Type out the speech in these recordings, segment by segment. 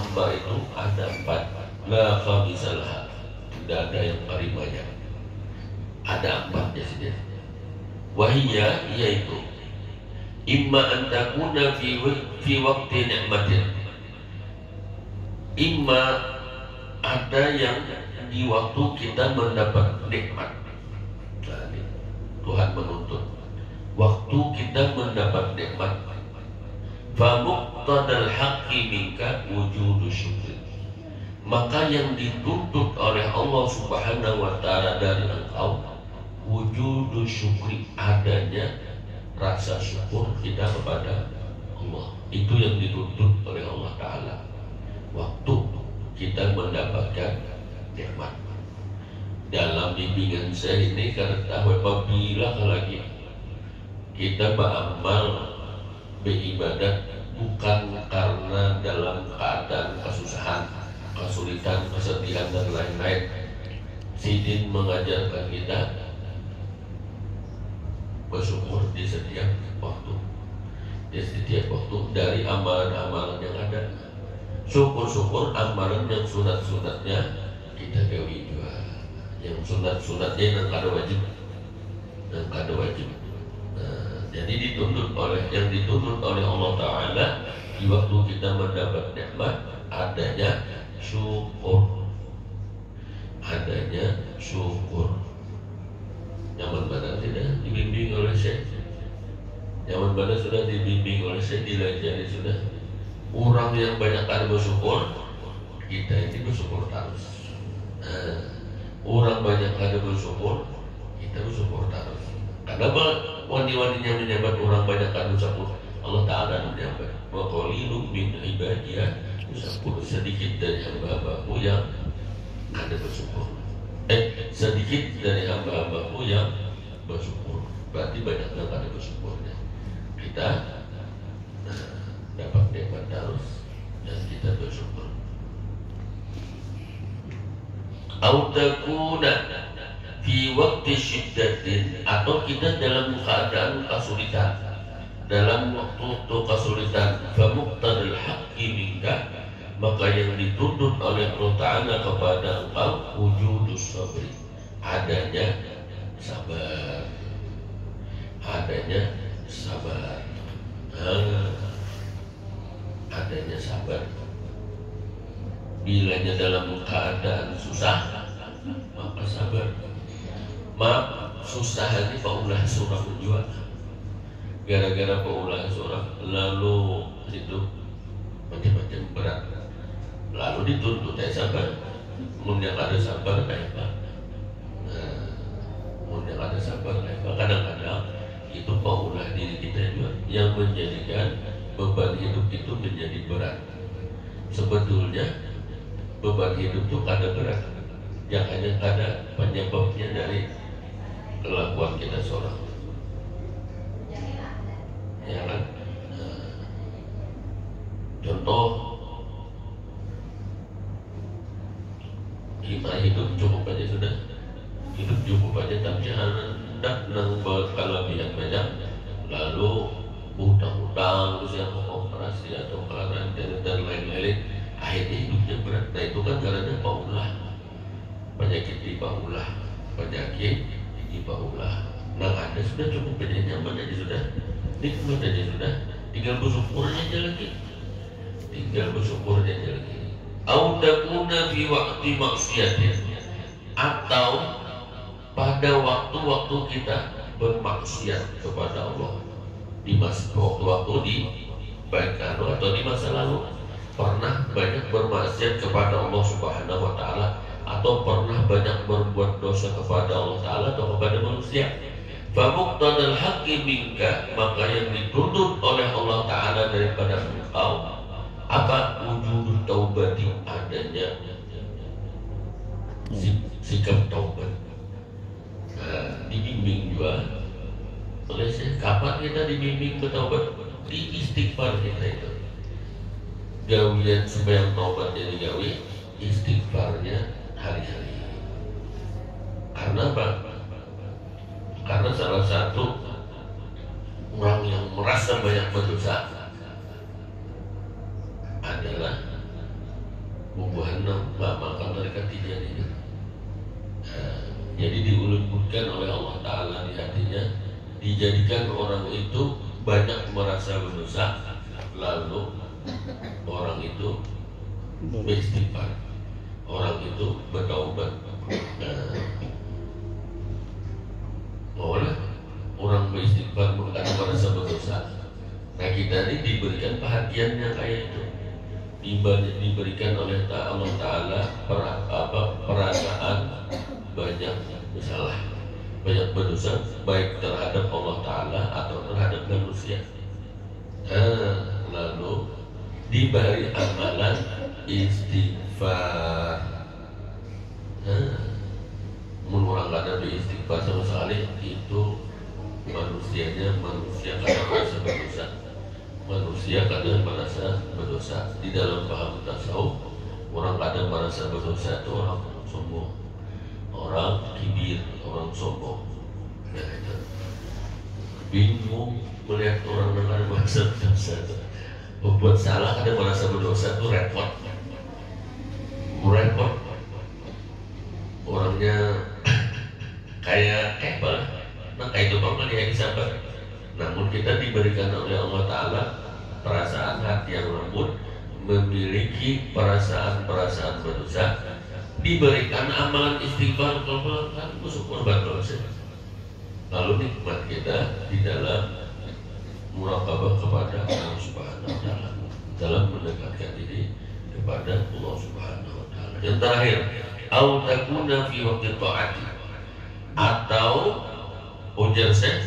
hamba itu ada 4, la khamisalah, tidak ada yang karimanya. Ada 4 ya sini. Wahiyya, yaitu imma antakuna fi waqti ni'matin, imma ada yang di waktu kita mendapat nikmat. Nah, Tuhan menuntut waktu kita mendapat nikmat. Fa muqtadal haqqi minka wujudu syukri, maka yang dituntut oleh Allah Subhanahu wa ta'ala dari engkau wujudu syukri, adanya rasa syukur kita kepada Allah. Itu yang dituntut oleh Allah Ta'ala waktu kita mendapatkan nikmat. Dalam bimbingan saya ini kata apabila lagi kita beramal beribadat bukan karena dalam keadaan kesusahan, kesulitan, kesedihan dan lain-lain, Sidin mengajarkan kita bersyukur di setiap waktu, dari amalan-amalan yang ada. Syukur-syukur amalan yang sunat-sunatnya kita gawi juga, yang sunat-sunatnya yang kada wajib, jadi yang dituntut oleh Allah Ta'ala di waktu kita mendapat nikmat adanya syukur, Nyaman mana tidak dibimbing oleh Syekh, nyaman mana sudah dibimbing oleh Syekh, dilajari sudah. Orang yang banyak kali bersyukur, kita ini bersyukur terus. Orang banyak kali bersyukur, kita bersyukur terus. Kenapa wani-waninya menyebut orang banyak kali bersyukur? Allah Ta'ala menyebut wa qalilun min ibadiyah bersyukur, sedikit dari hamba-hambaku yang ada bersyukur. Sedikit dari hamba-hambaku yang bersyukur, berarti banyak yang ada bersyukurnya. Kita dapat nikmat terus dan kita bersyukur. Autakuna fi waktu syiddatin, atau kita dalam keadaan kesulitan, dalam waktu kesulitan, famuqtadal haqqi minka, maka yang dituntut oleh Allah Ta'ala kepada engkau wujudus sabri, adanya sabar, adanya sabar. Bilanya dalam keadaan susah, maka sabar. Maaf, susah ini paulah surah juga. Gara-gara paulah surah lalu hidup macam-macam berat, lalu dituntut sabar. Yang ada sabar kayak apa? Yang ada sabar kayak apa? Kadang-kadang itu paulah diri kita juga yang menjadikan beban hidup itu menjadi berat. Sebetulnya beban hidup itu kada berat, yang hanya kada penyebabnya dari kelakuan kita seorang, ya kan? Contoh, kita hidup cukup aja sudah, tapi hendak nang berkelebihan banyak, lalu hutang-hutang, terus yang operasi atau karantina dan lain-lain, akhirnya hidupnya berat. Nah itu kan karena paulah, penyakit di paulah. Nah ada sudah cukup aja, nyaman aja sudah, nikmat aja sudah, tinggal bersyukur aja lagi. Au takuna fi waqti maksiatin, atau pada waktu-waktu kita bermaksiat kepada Allah, di waktu di baik atau di masa lalu pernah banyak bermaksiat kepada Allah Subhanahu wa Ta'ala, atau pernah banyak berbuat dosa kepada Allah Ta'ala atau kepada manusia. Famuqtadal haqqi minka, maka yang dituntut oleh Allah Ta'ala daripada engkau apa? Wujud taubati, adanya sikap taubat. Dibimbing juga oleh saya. Kapan kita dibimbing bertaubat? Di istighfar kita itu. Gawian sembahyang taubat jadi gawi, istighfarnya hari-hari. Karena apa? Karena salah satu orang yang merasa banyak berdosa adalah karena mengamalkan tarekat Tijaniyah. Jadi diulun-ulunkan oleh Allah Ta'ala di hatinya, dijadikan orang itu banyak merasa berdosa, lalu orang itu beristighfar, orang itu bertaubat. Oleh orang beristighfar karena merasa berdosa. Nah kita ini diberikan perhatiannya kayak itu, diberikan oleh Allah Ta'ala perasaan banyak bersalah, banyak berdosa, baik terhadap Allah Ta'ala atau terhadap manusia. Lalu diberi amalan istighfar. Mengulang kata beristighfar sama sekali itu manusianya manusia kadang merasa berdosa, manusia kadang merasa berdosa. Di dalam paham tasawuf, orang kadang merasa berdosa itu orang sombong, orang kibir, orang sombong. Nah itu bingung melihat orang dengan merasa berdosa itu. Membuat salah kadang merasa berdosa itu repot. Orangnya kayak apa? Nah kayak itu bang dia sabar. Namun kita diberikan oleh Allah Ta'ala perasaan hati yang lembut, memiliki perasaan berdosa, diberikan amalan istighfar, kalau kan bersyukur berdosa. Lalu nikmat kita di dalam muraqabah kepada Allah Subhanahu Wa Ta'ala, dalam mendekatkan diri kepada Allah Subhanahu Wa Ta'ala. Yang terakhir, au takuna fi waqti ta'ati, atau ujar saya,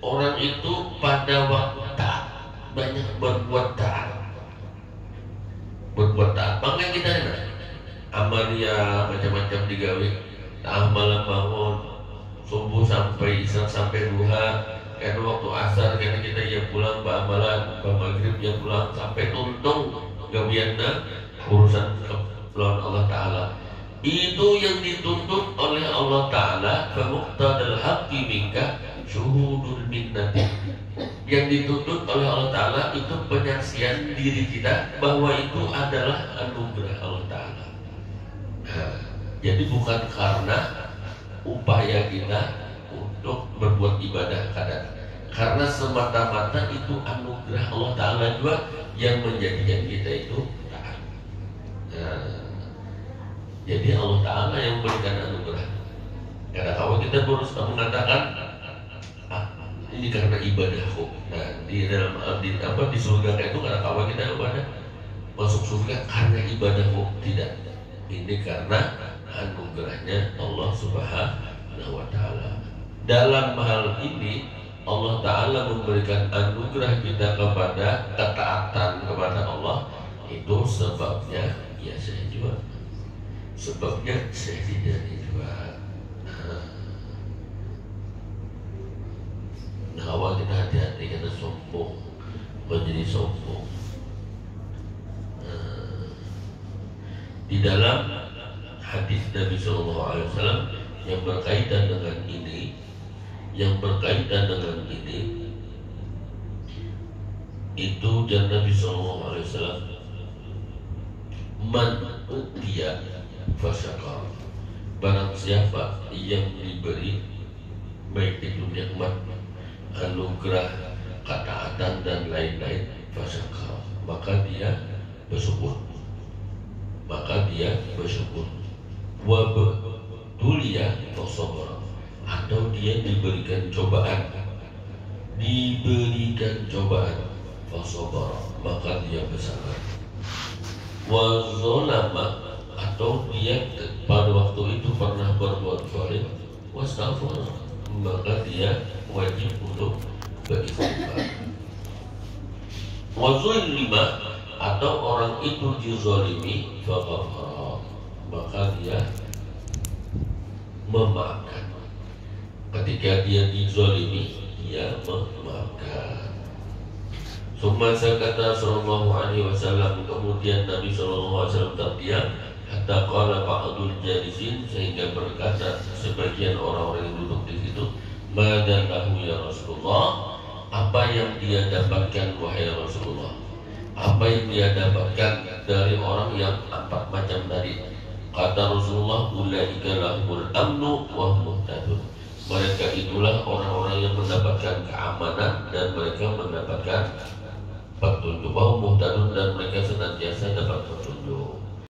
orang itu pada waktu taat banyak berbuat taat. Makanya kita ini amalia macam-macam digawe, malam bangun subuh sampai isya sampai duha, karena waktu asar karena kita ya pulang amalan, maghrib ya pulang sampai tuntung gawianna urusan lawan Allah Ta'ala. Itu yang dituntut oleh Allah Ta'ala, famuqtadal haqqi minka syuhudul minnati. Yang dituntut oleh Allah Ta'ala itu penyaksian diri kita bahwa itu adalah anugerah Allah Ta'ala. Jadi bukan karena upaya kita untuk berbuat ibadah kadang, karena semata-mata itu anugerah Allah Ta'ala juga yang menjadikan kita itu taat. Jadi Allah Ta'ala yang memberikan anugerah. Karena kalau kita harus mengatakan ini karena ibadahku. Nah di dalam di surga itu karena kalau kita ibadah masuk surga karena ibadahku, tidak. Ini karena anugerahnya Allah Subhanahu Wa Ta'ala. Dalam hal ini Allah Ta'ala memberikan anugerah kita kepada ketaatan kepada Allah. Itu sebabnya ya saya juga, sebabnya saya tidak dijual. Nah awal kita hati-hati karena sombong, menjadi sombong. Di dalam hadis Nabi SAW yang berkaitan dengan ini, itu dan Nabi SAW, man utiya fasyakar, barang siapa yang diberi baik itu nikmat, anugerah, ketaatan dan lain-lain, fasyakar, maka dia bersyukur. Wa betulia fasabar, atau dia diberikan cobaan, fasabar, maka dia bersabar. Wa zalama, atau dia pada waktu itu pernah berbuat zalim, wastaghfar, maka dia wajib untuk beristighfar. Wa zulima, atau orang itu dizalimi, faghfara, maka dia memaafkan. Ketika dia dizalimi, dia memaafkan. Summa sakata sallallahu alaihi wasallam, kemudian Nabi sallallahu alaihi wasallam terdiam, hatta qala ba'dul jalisin, sehingga berkata sebagian orang-orang yang duduk di situ, madza lahu ya Rasulullah, apa yang dia dapatkan wahai Rasulullah? Apa yang dia dapatkan dari orang yang empat macam tadi. Kata Rasulullah, ulaika lahumul amnu wa hum muhtadun. Mereka itulah orang-orang yang mendapatkan keamanan dan mereka mendapatkan petunjuk. Wa hum muhtadun, dan mereka senantiasa dapat petunjuk.